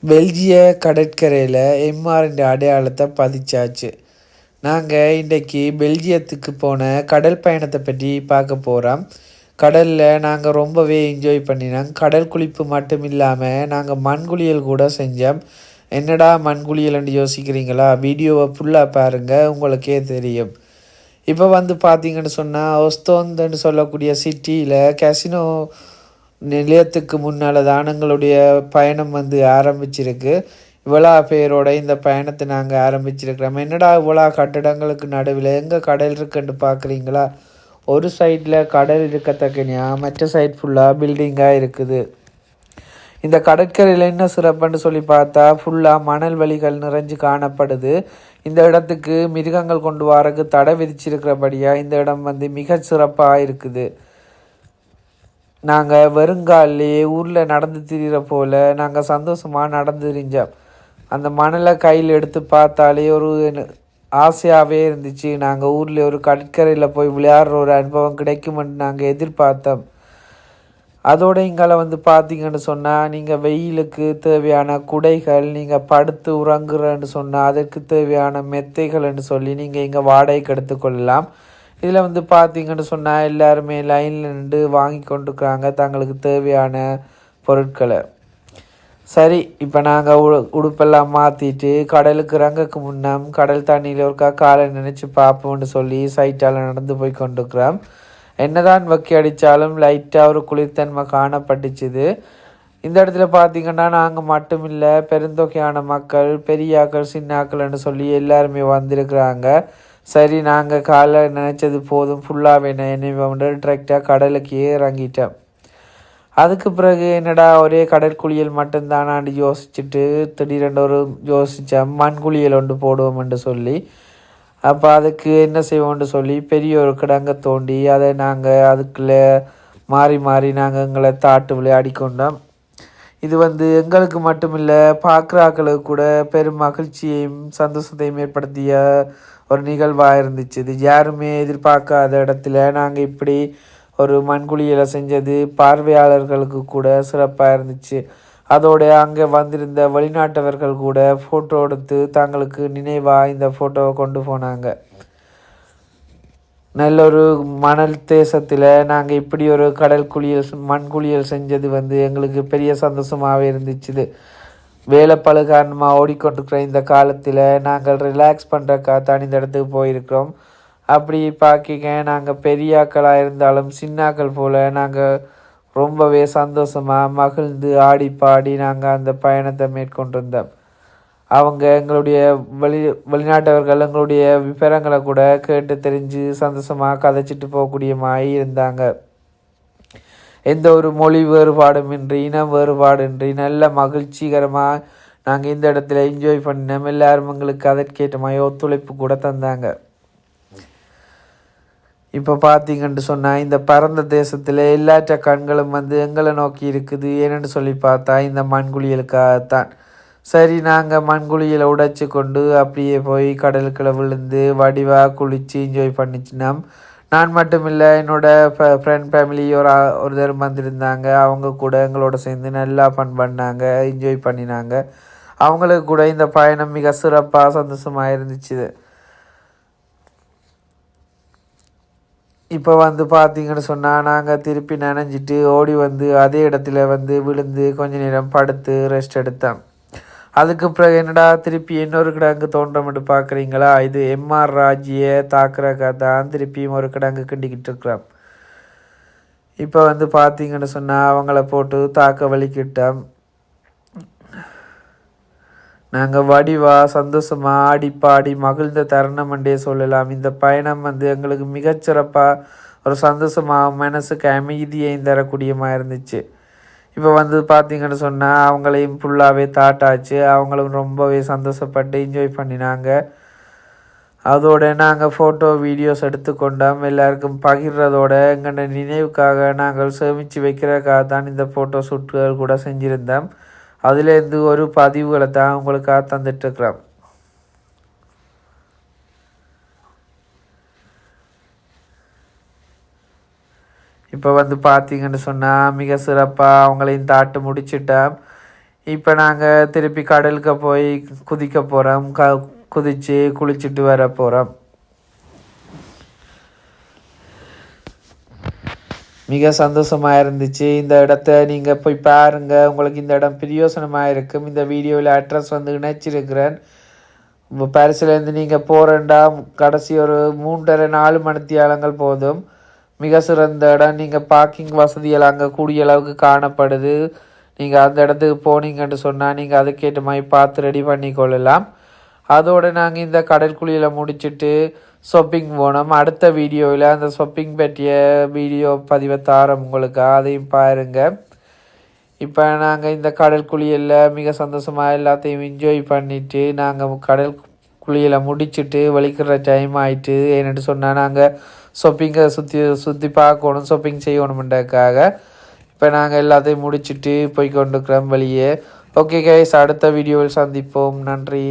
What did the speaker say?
பெல்ஜிய கடற்கரையில் எம்ஆர்ன்ற அடையாளத்தை பதிச்சாச்சு. நாங்கள் இன்றைக்கி பெல்ஜியத்துக்கு போன கடல் பயணத்தை பற்றி பார்க்க போகிறோம். கடலில் நாங்கள் ரொம்பவே என்ஜாய் பண்ணினோம். கடல் குளிப்பு மட்டும் இல்லாமல் நாங்கள் மண்குளியல் கூட செஞ்சோம். என்னடா மண்குளியல்னு யோசிக்கிறீங்களா? வீடியோவை ஃபுல்லாக பாருங்கள், உங்களுக்கே தெரியும். இப்போ பார்த்தீங்கன்னு சொன்னால் ஒஸ்தோந்துன்னு சொல்லக்கூடிய சிட்டியில் கசினோ நிலையத்துக்கு முன்னால் தான் எங்களுடைய பயணம் ஆரம்பிச்சிருக்கு. இவ்வளோ பேரோட இந்த பயணத்தை நாங்கள் ஆரம்பிச்சிருக்கிறோம். என்னடா இவ்வளோ கட்டிடங்களுக்கு நடுவில் எங்கே கடல் இருக்குன்னு பார்க்குறீங்களா? ஒரு சைடில் கடல் இருக்கத்தக்கனியா, மற்ற சைட் ஃபுல்லாக பில்டிங்காக இருக்குது. இந்த கடற்கரையில் என்ன சிறப்புன்னு சொல்லி பார்த்தா ஃபுல்லாக மணல் வழிகள் நிறைஞ்சு காணப்படுது. இந்த இடத்துக்கு மிருகங்கள் கொண்டு வரக்கு தடை விதிச்சிருக்கிறபடியாக இந்த இடம் மிக சிறப்பாக இருக்குது. நாங்கள் வருங்காலையே ஊரில் நடந்து திரிகிற போல் நாங்கள் சந்தோஷமாக நடந்து திரிஞ்சோம். அந்த மணலை கையில் எடுத்து பார்த்தாலே ஒரு ஆசையாகவே இருந்துச்சு. நாங்கள் ஊரில் ஒரு கடற்கரையில் போய் விளையாடுற ஒரு அனுபவம் கிடைக்குமென்னு நாங்கள் எதிர்பார்த்தோம். அதோடு இங்கால பார்த்தீங்கன்னு சொன்னால் நீங்கள் வெயிலுக்கு தேவையான குடைகள், நீங்கள் படுத்து உறங்குறன்னு சொன்னால் அதற்கு தேவையான மெத்தைகள்னு சொல்லி நீங்கள் இங்கே வாடகைக்கு எடுத்துக்கொள்ளலாம். இதில் பார்த்தீங்கன்னு சொன்னால் எல்லாருமே லைனில் நின்று வாங்கி கொண்டுருக்குறாங்க தங்களுக்கு தேவையான பொருட்களை. சரி, இப்போ நாங்கள் உடுப்பெல்லாம் மாற்றிட்டு கடலுக்கு இறங்கக்கு முன்னம் கடல் தண்ணியில் ஒருக்கா காலை நினச்சி பார்ப்போம்னு சொல்லி சைட்டால் நடந்து போய் கொண்டுருக்குறோம். என்னதான் வக்கி அடித்தாலும் லைட்டாக ஒரு குளிர்தன்மை காணப்பட்டுச்சுது. இந்த இடத்துல பார்த்திங்கன்னா நாங்கள் மட்டும் இல்லை, பெருந்தொகையான மக்கள், பெரியாக்கள், சின்னாக்கள்னு சொல்லி எல்லாருமே வந்திருக்கிறாங்க. சரி, நாங்கள் காலை நினச்சது போதும், ஃபுல்லாகவே நினைவோம் டிரெக்டாக கடலுக்கே இறங்கிட்டோம். அதுக்கு பிறகு என்னடா ஒரே கடற்குளியல் மட்டும்தானான்னு யோசிச்சுட்டு திடீரென்று ஒரு யோசித்தோம், மண்குளியல் ஒன்று போடுவோம்னு சொல்லி. அப்போ அதுக்கு என்ன செய்வோம்னு சொல்லி பெரிய ஒரு கிடங்க தோண்டி அதை நாங்கள் அதுக்குள்ளே மாறி மாறி நாங்கள் எங்களை தாட்டு விளையாடி கொண்டோம். இது எங்களுக்கு மட்டுமில்லை, பார்க்குறாக்களுக்கு கூட பெரும் மகிழ்ச்சியையும் சந்தோஷத்தையும் ஏற்படுத்திய ஒரு நிகழ்வாக இருந்துச்சு. இது யாருமே எதிர்பார்க்காத இடத்துல நாங்கள் இப்படி ஒரு மண்குழியில் செஞ்சது பார்வையாளர்களுக்கு கூட சிறப்பாக இருந்துச்சு. அதோடு அங்கே வந்திருந்த வெளிநாட்டவர்கள் கூட ஃபோட்டோ எடுத்து தங்களுக்கு நினைவாக இந்த ஃபோட்டோவை கொண்டு போனாங்க. நல்ல ஒரு மணல் தேசத்தில் நாங்கள் இப்படி ஒரு மண்குளியல் செஞ்சது எங்களுக்கு பெரிய சந்தோஷமாகவே இருந்துச்சு. வேலைப்பழு காரணமாக ஓடிக்கொண்டிருக்கிற இந்த காலத்தில் நாங்கள் ரிலாக்ஸ் பண்ணுறக்காக தான் இந்த இடத்துக்கு போயிருக்கிறோம். அப்படி பார்க்கிங்க, நாங்கள் பெரியாக்களாக இருந்தாலும் சின்னாக்கள் போல் நாங்கள் ரொம்பவே சந்தோஷமாக மகிழ்ந்து ஆடி பாடி நாங்கள் அந்த பயணத்தை மேற்கொண்டிருந்தோம். அவங்க எங்களுடைய வெளிநாட்டவர்கள் எங்களுடைய விவரங்களை கூட கேட்டு தெரிஞ்சு சந்தோஷமாக கதைச்சிட்டு போகக்கூடிய மாதிரி இருந்தாங்க. எந்த ஒரு மொழி வேறுபாடுமின்றி, இன வேறுபாடின்றி நல்ல மகிழ்ச்சிகரமாக நாங்கள் இந்த இடத்துல என்ஜாய் பண்ணினோம். எல்லாரும் எங்களுக்கு அதற்கேற்ற மாதிரி ஒத்துழைப்பு கூட தந்தாங்க. இப்போ பார்த்தீங்கன்னு சொன்னால் இந்த பரந்த தேசத்தில் எல்லாற்ற கண்களும் எங்களை நோக்கி இருக்குது. ஏன்னு சொல்லி பார்த்தா இந்த மண்குழியலுக்காகத்தான். சரி, நாங்கள் மண்குழியில் உடைச்சி கொண்டு அப்படியே போய் கடலுக்குள்ள விழுந்து வடிவாக குளித்து என்ஜாய் பண்ணிச்சினோம். நான் மட்டும் இல்லை, என்னோடய ஃப்ரெண்ட் ஃபேமிலி ஒருத்தர் வந்திருந்தாங்க. அவங்க கூட எங்களோட சேர்ந்து நல்லா பண்ணாங்க, என்ஜாய் பண்ணினாங்க. அவங்களுக்கு கூட இந்த பயணம் மிக சிறப்பாக சந்தோஷமாக இருந்துச்சு. இப்போ பார்த்தீங்கன்னு சொன்னால் நாங்கள் திருப்பி நனைஞ்சிட்டு ஓடி அதே இடத்துல விழுந்து கொஞ்ச நேரம் படுத்து ரெஸ்ட் எடுத்தோம். அதுக்கு பிறகு என்னடா திருப்பி இன்னொரு கிடங்கு தோன்றமெட்டு பார்க்குறீங்களா? இது எம்ஆர் ராஜியை தாக்குறக்கா தான் திருப்பியும் ஒரு கிடங்கு கிண்டிக்கிட்டு இருக்கிறோம். இப்போ பார்த்தீங்கன்னு சொன்னால் அவங்கள போட்டு தாக்க வலிக்கிட்டோம். நாங்கள் வடிவாக சந்தோஷமாக ஆடி பாடி மகிழ்ந்த தருணம்ன்றே சொல்லலாம். இந்த பயணம் எங்களுக்கு மிகச்சிறப்பாக ஒரு சந்தோஷமாக மனசுக்கு அமைதியை தரக்கூடியமாக இருந்துச்சு. இப்போ பார்த்தீங்கன்னு சொன்னால் அவங்களையும் ஃபுல்லாகவே தாட்டாச்சு. அவங்களும் ரொம்பவே சந்தோஷப்பட்டு என்ஜாய் பண்ணினாங்க. அதோடு நாங்கள் ஃபோட்டோ வீடியோஸ் எடுத்துக்கொண்டோம். எல்லாருக்கும் பகிர்றதோட எங்களோட நினைவுக்காக நாங்கள் சேமித்து வைக்கிறதுக்காக தான் இந்த ஃபோட்டோ ஷூட்டுகள் கூட செஞ்சுருந்தோம். அதுலேருந்து ஒரு பதிவுகளை தான் உங்களுக்காக தந்துட்டுருக்குறோம். இப்போ பார்த்தீங்கன்னு சொன்னால் மிக சிறப்பாக அவங்களையும் தாட்டு முடிச்சுட்டோம். இப்போ நாங்கள் திருப்பி கடலுக்கு போய் குதிக்க போகிறோம். குதித்து குளிச்சுட்டு வர போகிறோம். மிக சந்தோஷமாக இருந்துச்சு. இந்த இடத்த நீங்கள் போய் பாருங்கள். உங்களுக்கு இந்த இடம் பிரயோசனமாக இருக்கும். இந்த வீடியோவில் அட்ரஸ் வந்து இணைச்சிருக்கிறேன். பாரிஸ்லேருந்து நீங்கள் போகிறேன்டா கடைசி ஒரு 3:30-4 மணித்தியாலங்கள் போதும். மிக சிறந்த இடம். நீங்கள் பார்க்கிங் வசதிகள் அங்கே கூடிய அளவுக்கு காணப்படுது. நீங்கள் அந்த இடத்துக்கு போனீங்கன்னு சொன்னால் நீங்கள் அதுக்கேற்ற மாதிரி பார்த்து ரெடி பண்ணி கொள்ளலாம். அதோடு நாங்கள் இந்த கடற்குழியில் முடிச்சுட்டு ஷாப்பிங் போனோம். அடுத்த வீடியோவில் அந்த ஷாப்பிங் பற்றிய வீடியோ பதிவை தாரோம் உங்களுக்கு, அதையும் பாருங்கள். இப்போ நாங்கள் இந்த கடற்குழியில் மிக சந்தோஷமாக எல்லாத்தையும் என்ஜாய் பண்ணிவிட்டு நாங்கள் கடற்குழியில் முடிச்சுட்டு வலிக்கிற டைம் ஆகிட்டு. ஏன்னு சொன்னால் நாங்கள் ஷாப்பிங்கை சுற்றி பார்க்கணும், ஷாப்பிங் செய்யணுமென்றதுக்காக இப்போ நாங்கள் எல்லாத்தையும் முடிச்சுட்டு போய் கொண்டுக்கிறோம் வெளியே. ஓகே கைஸ், அடுத்த வீடியோவில் சந்திப்போம். நன்றி.